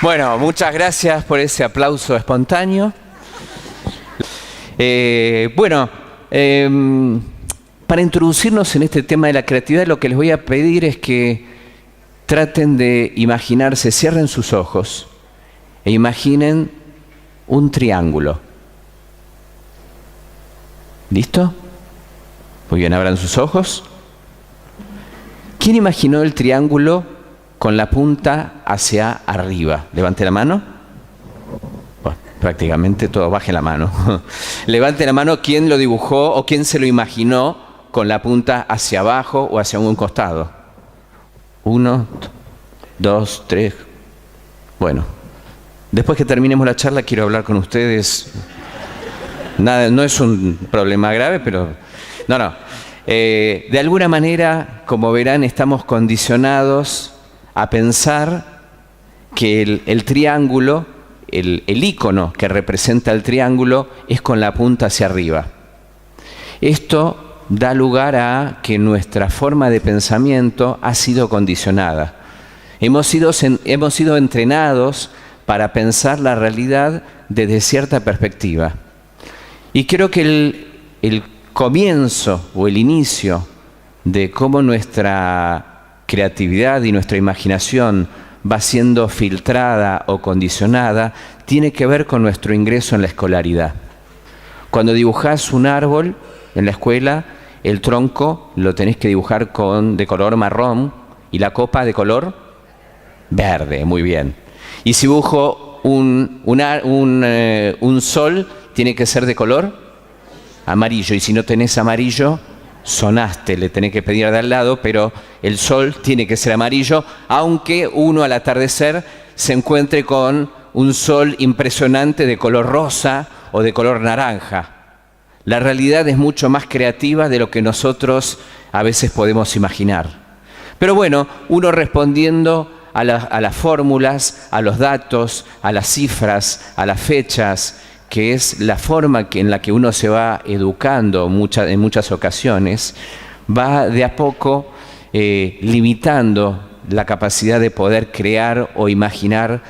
Bueno, muchas gracias por ese aplauso espontáneo. Para introducirnos en este tema de la creatividad, lo que les voy a pedir es que traten de imaginarse, cierren sus ojos e imaginen un triángulo. ¿Listo? Muy bien, abran sus ojos. ¿Quién imaginó el triángulo con la punta hacia arriba? Levante la mano. Bueno, prácticamente todo, baje la mano. Levante la mano quién lo dibujó o quién se lo imaginó con la punta hacia abajo o hacia un costado. 1, 2, 3. Bueno, después que terminemos la charla quiero hablar con ustedes. Nada, no es un problema grave, pero... No. De alguna manera, como verán, estamos condicionados a pensar que el triángulo, el icono que representa el triángulo, es con la punta hacia arriba. Esto da lugar a que nuestra forma de pensamiento ha sido condicionada. Hemos sido entrenados para pensar la realidad desde cierta perspectiva. Y creo que el comienzo o el inicio de cómo nuestra creatividad y nuestra imaginación va siendo filtrada o condicionada tiene que ver con nuestro ingreso en la escolaridad. Cuando dibujás un árbol en la escuela, el tronco lo tenés que dibujar de color marrón y la copa de color verde, muy bien. Y si dibujo un sol, tiene que ser de color amarillo, y si no tenés amarillo, sonaste, le tenés que pedir de al lado, pero el sol tiene que ser amarillo, aunque uno al atardecer se encuentre con un sol impresionante de color rosa o de color naranja. La realidad es mucho más creativa de lo que nosotros a veces podemos imaginar. Pero bueno, uno respondiendo a las fórmulas, a los datos, a las cifras, a las fechas, que es la forma en la que uno se va educando en muchas ocasiones, va de a poco limitando la capacidad de poder crear o imaginar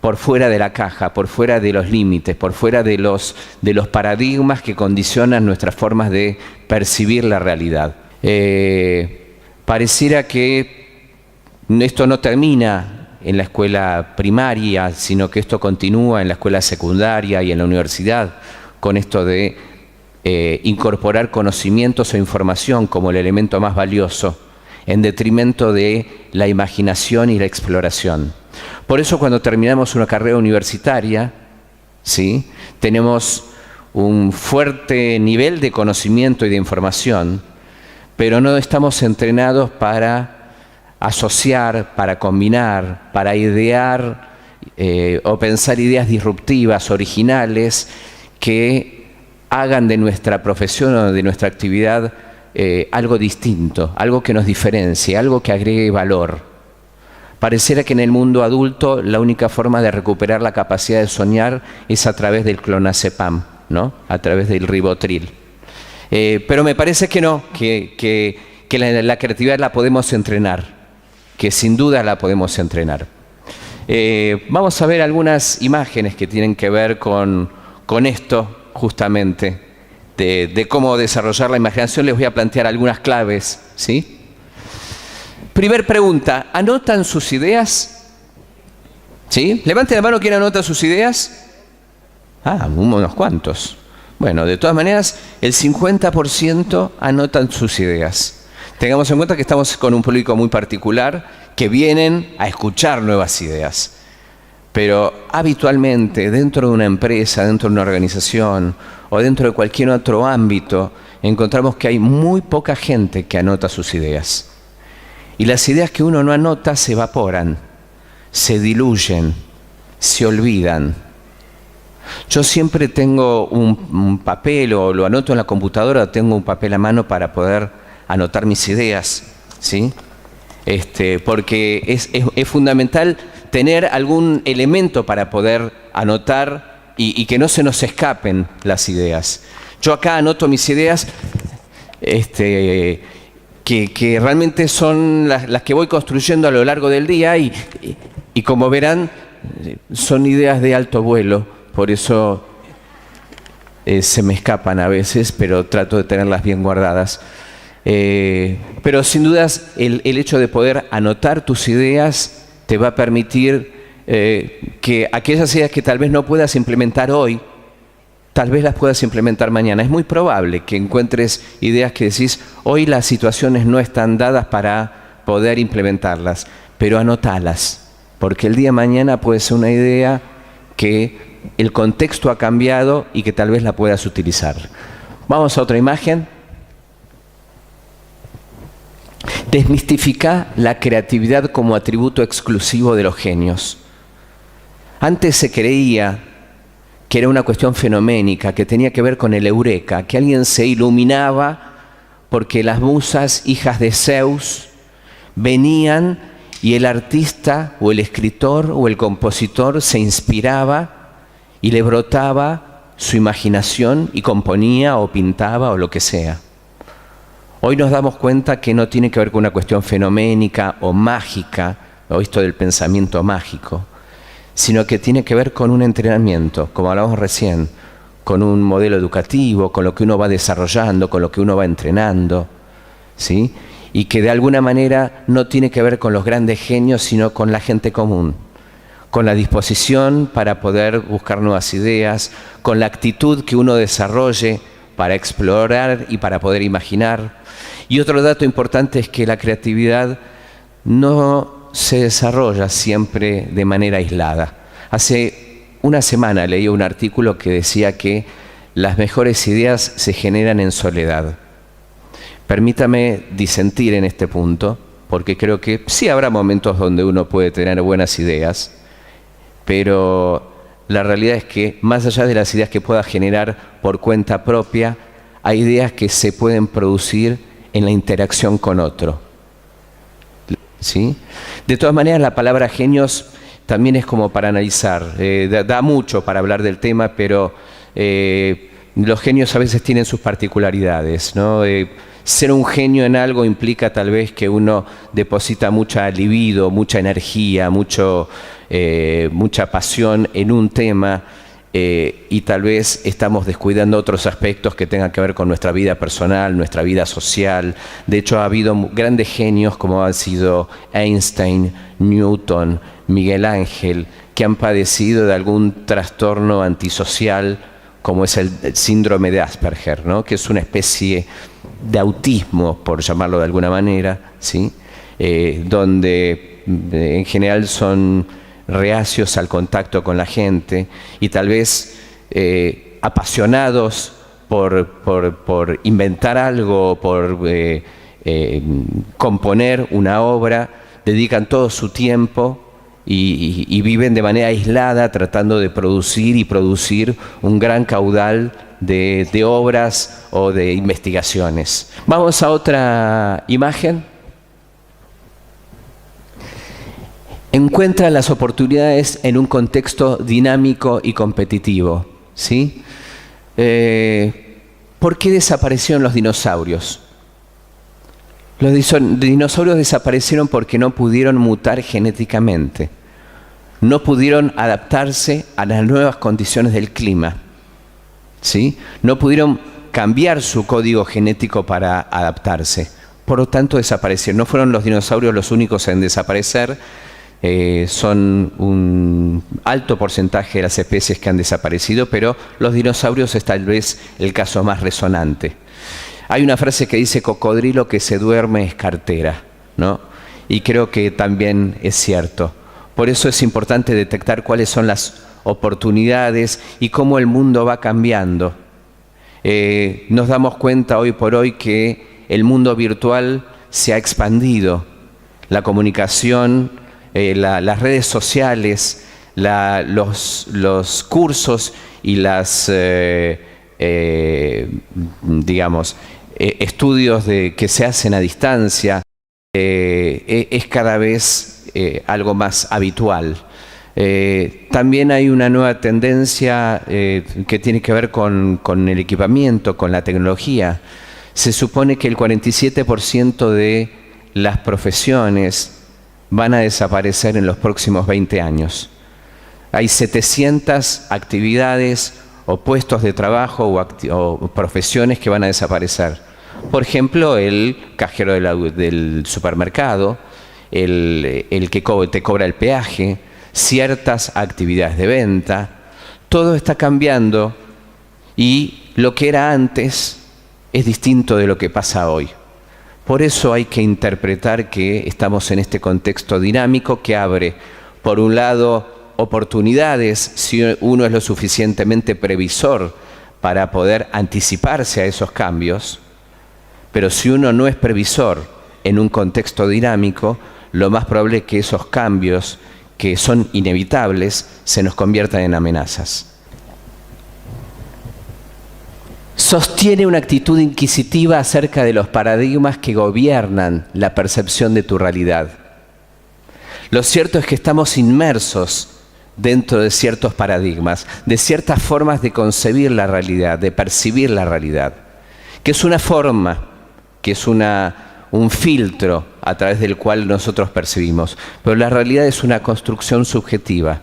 por fuera de la caja, por fuera de los límites, por fuera de los paradigmas que condicionan nuestras formas de percibir la realidad. Pareciera que esto no termina en la escuela primaria, sino que esto continúa en la escuela secundaria y en la universidad, con esto de incorporar conocimientos o información como el elemento más valioso, en detrimento de la imaginación y la exploración. Por eso cuando terminamos una carrera universitaria, ¿sí?, tenemos un fuerte nivel de conocimiento y de información, pero no estamos entrenados para asociar, para combinar, para idear o pensar ideas disruptivas, originales, que hagan de nuestra profesión o de nuestra actividad algo distinto, algo que nos diferencie, algo que agregue valor. Pareciera que en el mundo adulto la única forma de recuperar la capacidad de soñar es a través del clonazepam, ¿no?, a través del ribotril. Pero me parece que no, que la creatividad la podemos entrenar, que sin duda la podemos entrenar. Vamos a ver algunas imágenes que tienen que ver con esto justamente, de cómo desarrollar la imaginación. Les voy a plantear algunas claves, ¿sí? Primer pregunta, ¿anotan sus ideas? ¿Sí? Levanten la mano, ¿quién anota sus ideas? Unos cuantos. Bueno, de todas maneras, el 50% anotan sus ideas. Tengamos en cuenta que estamos con un público muy particular que vienen a escuchar nuevas ideas. Pero habitualmente dentro de una empresa, dentro de una organización o dentro de cualquier otro ámbito, encontramos que hay muy poca gente que anota sus ideas. Y las ideas que uno no anota se evaporan, se diluyen, se olvidan. Yo siempre tengo un papel, o lo anoto en la computadora, o tengo un papel a mano para poder anotar mis ideas, ¿sí? Porque es fundamental tener algún elemento para poder anotar y que no se nos escapen las ideas. Yo acá anoto mis ideas que realmente son las que voy construyendo a lo largo del día y como verán, son ideas de alto vuelo, por eso se me escapan a veces, pero trato de tenerlas bien guardadas. Pero sin dudas el hecho de poder anotar tus ideas te va a permitir que aquellas ideas que tal vez no puedas implementar hoy, tal vez las puedas implementar mañana. Es muy probable que encuentres ideas que decís, hoy las situaciones no están dadas para poder implementarlas, pero anotalas, porque el día de mañana puede ser una idea que el contexto ha cambiado y que tal vez la puedas utilizar. Vamos a otra imagen. Desmistifica la creatividad como atributo exclusivo de los genios. Antes se creía que era una cuestión fenoménica, que tenía que ver con el eureka, que alguien se iluminaba porque las musas, hijas de Zeus, venían y el artista o el escritor o el compositor se inspiraba y le brotaba su imaginación y componía o pintaba o lo que sea. Hoy nos damos cuenta que no tiene que ver con una cuestión fenoménica o mágica, o esto del pensamiento mágico, sino que tiene que ver con un entrenamiento, como hablamos recién, con un modelo educativo, con lo que uno va desarrollando, con lo que uno va entrenando, ¿sí? Y que de alguna manera no tiene que ver con los grandes genios, sino con la gente común, con la disposición para poder buscar nuevas ideas, con la actitud que uno desarrolle para explorar y para poder imaginar. Y otro dato importante es que la creatividad no se desarrolla siempre de manera aislada. Hace una semana leí un artículo que decía que las mejores ideas se generan en soledad. Permítame disentir en este punto, porque creo que sí habrá momentos donde uno puede tener buenas ideas, pero la realidad es que más allá de las ideas que pueda generar por cuenta propia, hay ideas que se pueden producir en la interacción con otro. ¿Sí? De todas maneras, la palabra genios también es como para analizar. Da mucho para hablar del tema, pero los genios a veces tienen sus particularidades, ¿no? Ser un genio en algo implica tal vez que uno deposita mucha libido, mucha energía, mucha pasión en un tema, y tal vez estamos descuidando otros aspectos que tengan que ver con nuestra vida personal, nuestra vida social. De hecho, ha habido grandes genios como han sido Einstein, Newton, Miguel Ángel, que han padecido de algún trastorno antisocial, como es el síndrome de Asperger, ¿no? Que es una especie de autismo, por llamarlo de alguna manera, ¿sí? Donde en general son reacios al contacto con la gente y tal vez apasionados por inventar algo, por componer una obra, dedican todo su tiempo y viven de manera aislada tratando de producir un gran caudal de obras o de investigaciones. Vamos a otra imagen. Encuentra las oportunidades en un contexto dinámico y competitivo, ¿sí? ¿Por qué desaparecieron los dinosaurios? Los dinosaurios desaparecieron porque no pudieron mutar genéticamente, no pudieron adaptarse a las nuevas condiciones del clima, ¿sí? No pudieron cambiar su código genético para adaptarse, por lo tanto desaparecieron. No fueron los dinosaurios los únicos en desaparecer. Son un alto porcentaje de las especies que han desaparecido, pero los dinosaurios es tal vez el caso más resonante. Hay una frase que dice: cocodrilo que se duerme es cartera, ¿no? Y creo que también es cierto. Por eso es importante detectar cuáles son las oportunidades y cómo el mundo va cambiando. Nos damos cuenta hoy por hoy que el mundo virtual se ha expandido, la comunicación, las redes sociales, los cursos y estudios que se hacen a distancia, es cada vez algo más habitual. También hay una nueva tendencia que tiene que ver con el equipamiento, con la tecnología. Se supone que el 47% de las profesiones van a desaparecer en los próximos 20 años. Hay 700 actividades o puestos de trabajo o profesiones que van a desaparecer. Por ejemplo, el cajero del supermercado, el que te cobra el peaje, ciertas actividades de venta. Todo está cambiando y lo que era antes es distinto de lo que pasa hoy. Por eso hay que interpretar que estamos en este contexto dinámico que abre, por un lado, oportunidades si uno es lo suficientemente previsor para poder anticiparse a esos cambios, pero si uno no es previsor en un contexto dinámico, lo más probable es que esos cambios, que son inevitables, se nos conviertan en amenazas. Sostiene una actitud inquisitiva acerca de los paradigmas que gobiernan la percepción de tu realidad. Lo cierto es que estamos inmersos dentro de ciertos paradigmas, de ciertas formas de concebir la realidad, de percibir la realidad, que es una forma, que es un filtro a través del cual nosotros percibimos, pero la realidad es una construcción subjetiva.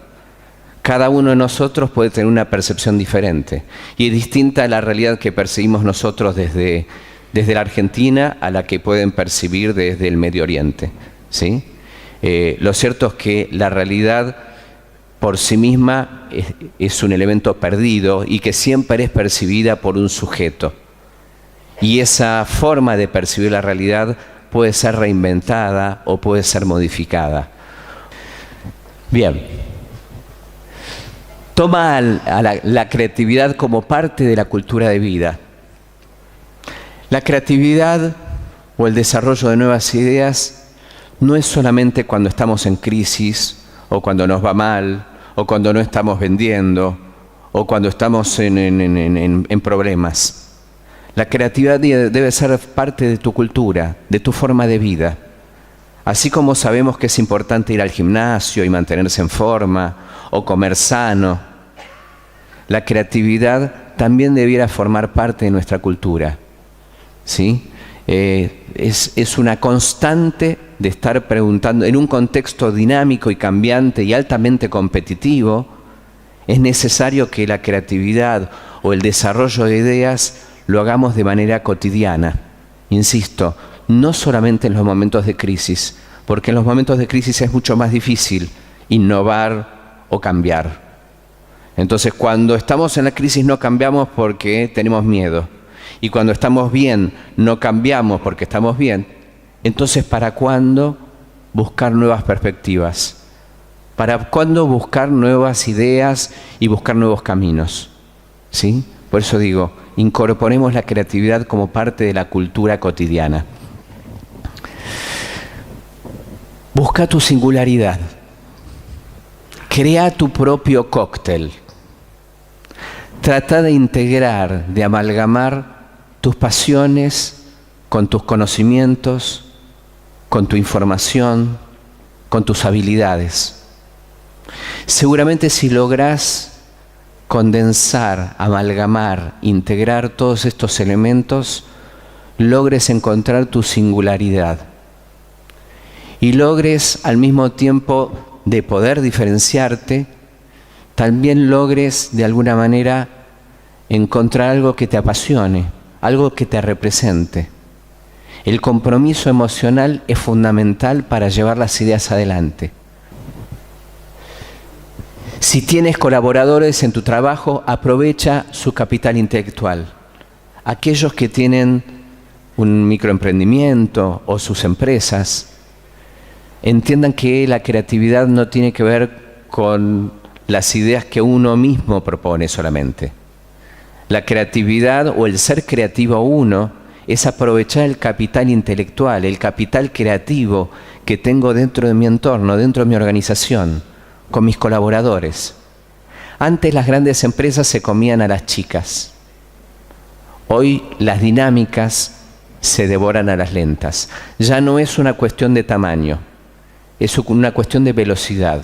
Cada uno de nosotros puede tener una percepción diferente y es distinta a la realidad que percibimos nosotros desde la Argentina a la que pueden percibir desde el Medio Oriente, ¿sí? Lo cierto es que la realidad por sí misma es un elemento perdido y que siempre es percibida por un sujeto. Y esa forma de percibir la realidad puede ser reinventada o puede ser modificada. Bien. Toma a la creatividad como parte de la cultura de vida. La creatividad o el desarrollo de nuevas ideas no es solamente cuando estamos en crisis o cuando nos va mal o cuando no estamos vendiendo o cuando estamos en problemas. La creatividad debe ser parte de tu cultura, de tu forma de vida. Así como sabemos que es importante ir al gimnasio y mantenerse en forma o comer sano, la creatividad también debiera formar parte de nuestra cultura, ¿sí? Es una constante de estar preguntando, en un contexto dinámico y cambiante y altamente competitivo, es necesario que la creatividad o el desarrollo de ideas lo hagamos de manera cotidiana. Insisto, no solamente en los momentos de crisis, porque en los momentos de crisis es mucho más difícil innovar o cambiar. Entonces, cuando estamos en la crisis no cambiamos porque tenemos miedo. Y cuando estamos bien no cambiamos porque estamos bien. Entonces, ¿para cuándo buscar nuevas perspectivas? ¿Para cuándo buscar nuevas ideas y buscar nuevos caminos? ¿Sí? Por eso digo, incorporemos la creatividad como parte de la cultura cotidiana. Busca tu singularidad. Crea tu propio cóctel. Trata de integrar, de amalgamar tus pasiones con tus conocimientos, con tu información, con tus habilidades. Seguramente si lográs condensar, amalgamar, integrar todos estos elementos, logres encontrar tu singularidad y logres al mismo tiempo de poder diferenciarte, también logres de alguna manera encontrar algo que te apasione, algo que te represente. El compromiso emocional es fundamental para llevar las ideas adelante. Si tienes colaboradores en tu trabajo, aprovecha su capital intelectual. Aquellos que tienen un microemprendimiento o sus empresas, entiendan que la creatividad no tiene que ver con las ideas que uno mismo propone solamente. La creatividad o el ser creativo uno es aprovechar el capital intelectual, el capital creativo que tengo dentro de mi entorno, dentro de mi organización, con mis colaboradores. Antes las grandes empresas se comían a las chicas. Hoy las dinámicas se devoran a las lentas. Ya no es una cuestión de tamaño, es una cuestión de velocidad.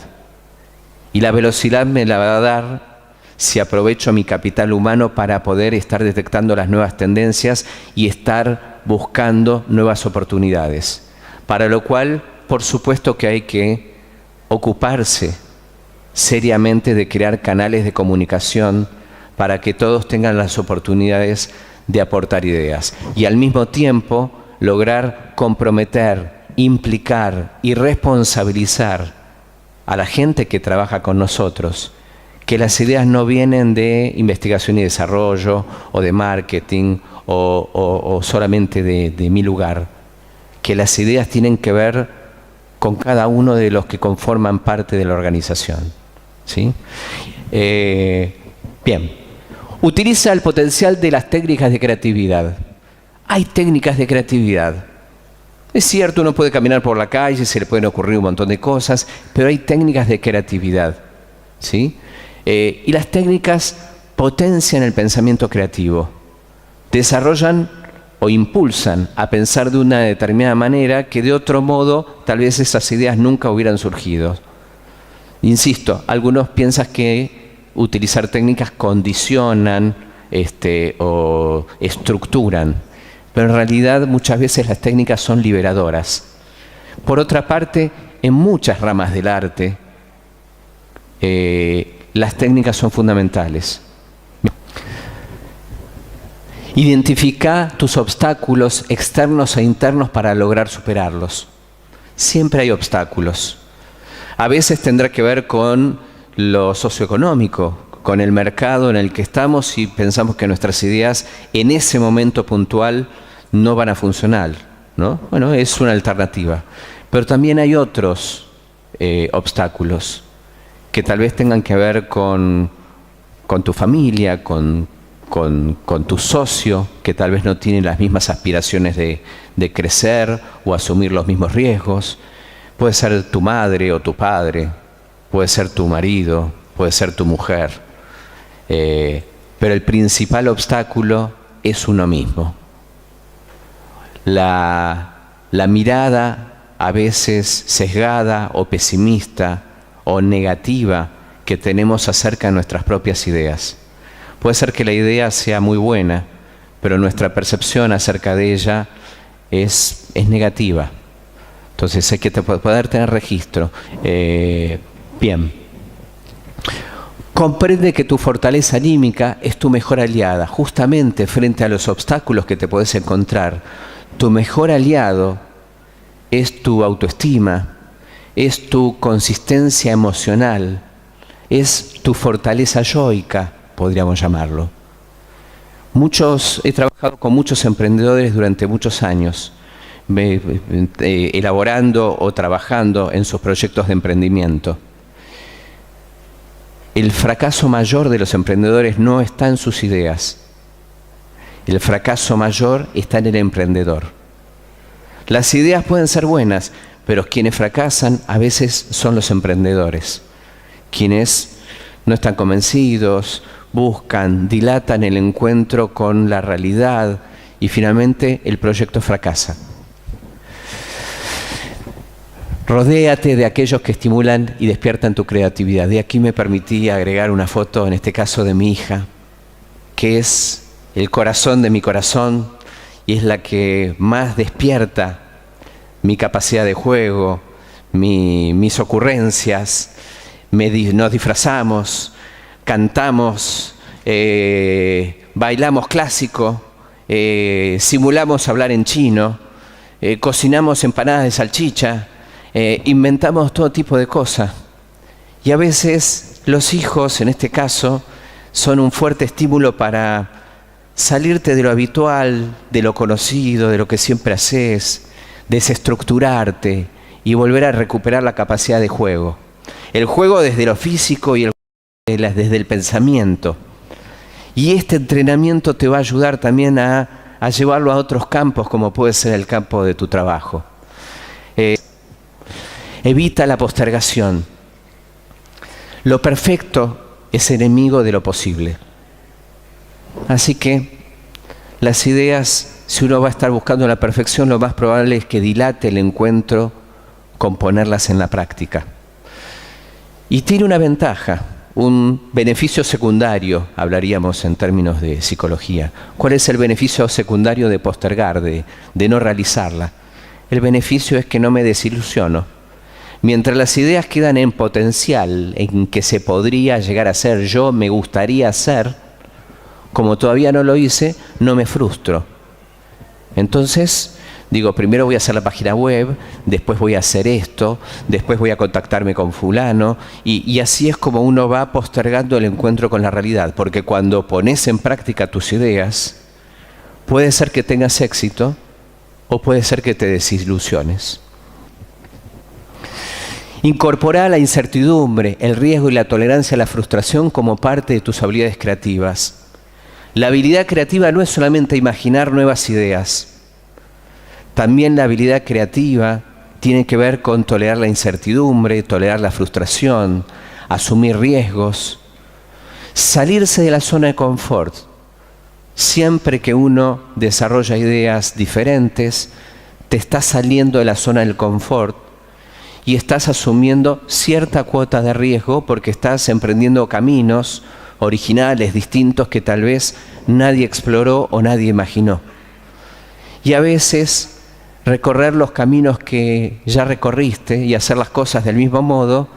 Y la velocidad me la va a dar si aprovecho mi capital humano para poder estar detectando las nuevas tendencias y estar buscando nuevas oportunidades. Para lo cual, por supuesto que hay que ocuparse, seriamente de crear canales de comunicación para que todos tengan las oportunidades de aportar ideas y al mismo tiempo lograr comprometer, implicar y responsabilizar a la gente que trabaja con nosotros, que las ideas no vienen de investigación y desarrollo o de marketing o solamente de mi lugar, que las ideas tienen que ver con cada uno de los que conforman parte de la organización. ¿Sí? Bien. Utiliza el potencial de las técnicas de creatividad. Hay técnicas de creatividad. Es cierto, uno puede caminar por la calle, se le pueden ocurrir un montón de cosas, pero hay técnicas de creatividad. ¿Sí? Y las técnicas potencian el pensamiento creativo. Desarrollan o impulsan a pensar de una determinada manera que de otro modo tal vez esas ideas nunca hubieran surgido. Insisto, algunos piensan que utilizar técnicas condicionan o estructuran, pero en realidad muchas veces las técnicas son liberadoras. Por otra parte, en muchas ramas del arte, las técnicas son fundamentales. Identifica tus obstáculos externos e internos para lograr superarlos. Siempre hay obstáculos. A veces tendrá que ver con lo socioeconómico, con el mercado en el que estamos y pensamos que nuestras ideas en ese momento puntual no van a funcionar, ¿no? Bueno, es una alternativa. Pero también hay otros obstáculos que tal vez tengan que ver con tu familia, con tu socio, que tal vez no tiene las mismas aspiraciones de crecer o asumir los mismos riesgos. Puede ser tu madre o tu padre, puede ser tu marido, puede ser tu mujer. Pero el principal obstáculo es uno mismo. La mirada a veces sesgada o pesimista o negativa que tenemos acerca de nuestras propias ideas. Puede ser que la idea sea muy buena, pero nuestra percepción acerca de ella es negativa. Entonces hay que poder tener registro. Bien. Comprende que tu fortaleza anímica es tu mejor aliada. Justamente frente a los obstáculos que te puedes encontrar, tu mejor aliado es tu autoestima, es tu consistencia emocional, es tu fortaleza yoica, podríamos llamarlo. He trabajado con muchos emprendedores durante muchos años, elaborando o trabajando en sus proyectos de emprendimiento. El fracaso mayor de los emprendedores no está en sus ideas. El fracaso mayor está en el emprendedor. Las ideas pueden ser buenas, pero quienes fracasan a veces son los emprendedores, quienes no están convencidos, buscan, dilatan el encuentro con la realidad y finalmente el proyecto fracasa. Rodéate de aquellos que estimulan y despiertan tu creatividad. De aquí me permití agregar una foto, en este caso de mi hija, que es el corazón de mi corazón y es la que más despierta mi capacidad de juego, mis ocurrencias. Nos disfrazamos, cantamos, bailamos clásico, simulamos hablar en chino, cocinamos empanadas de salchicha, inventamos todo tipo de cosas. Y a veces los hijos, en este caso, son un fuerte estímulo para salirte de lo habitual, de lo conocido, de lo que siempre haces, desestructurarte y volver a recuperar la capacidad de juego. El juego desde lo físico y el juego desde el pensamiento. Y este entrenamiento te va a ayudar también a llevarlo a otros campos, como puede ser el campo de tu trabajo. Evita la postergación. Lo perfecto es enemigo de lo posible. Así que las ideas, si uno va a estar buscando la perfección, lo más probable es que dilate el encuentro con ponerlas en la práctica. Y tiene una ventaja, un beneficio secundario, hablaríamos en términos de psicología. ¿Cuál es el beneficio secundario de postergar, de no realizarla? El beneficio es que no me desilusiono. Mientras las ideas quedan en potencial, en que se podría llegar a ser, yo me gustaría ser, como todavía no lo hice, no me frustro. Entonces, digo, primero voy a hacer la página web, después voy a hacer esto, después voy a contactarme con fulano, y así es como uno va postergando el encuentro con la realidad, porque cuando pones en práctica tus ideas, puede ser que tengas éxito o puede ser que te desilusiones. Incorpora la incertidumbre, el riesgo y la tolerancia a la frustración como parte de tus habilidades creativas. La habilidad creativa no es solamente imaginar nuevas ideas. También la habilidad creativa tiene que ver con tolerar la incertidumbre, tolerar la frustración, asumir riesgos, salirse de la zona de confort. Siempre que uno desarrolla ideas diferentes, te estás saliendo de la zona del confort y estás asumiendo cierta cuota de riesgo porque estás emprendiendo caminos originales, distintos, que tal vez nadie exploró o nadie imaginó. Y a veces recorrer los caminos que ya recorriste y hacer las cosas del mismo modo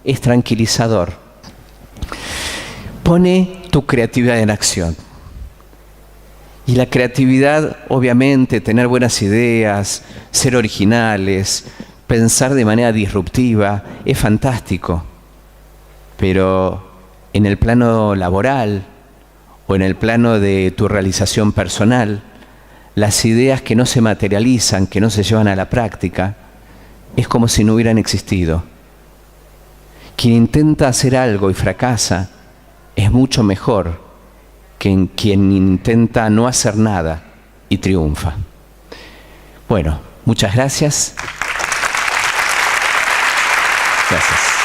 es tranquilizador. Pone tu creatividad en acción. Y la creatividad, obviamente, tener buenas ideas, ser originales, pensar de manera disruptiva, es fantástico. Pero en el plano laboral o en el plano de tu realización personal, las ideas que no se materializan, que no se llevan a la práctica, es como si no hubieran existido. Quien intenta hacer algo y fracasa es mucho mejor que quien intenta no hacer nada y triunfa. Bueno, muchas gracias. Gracias.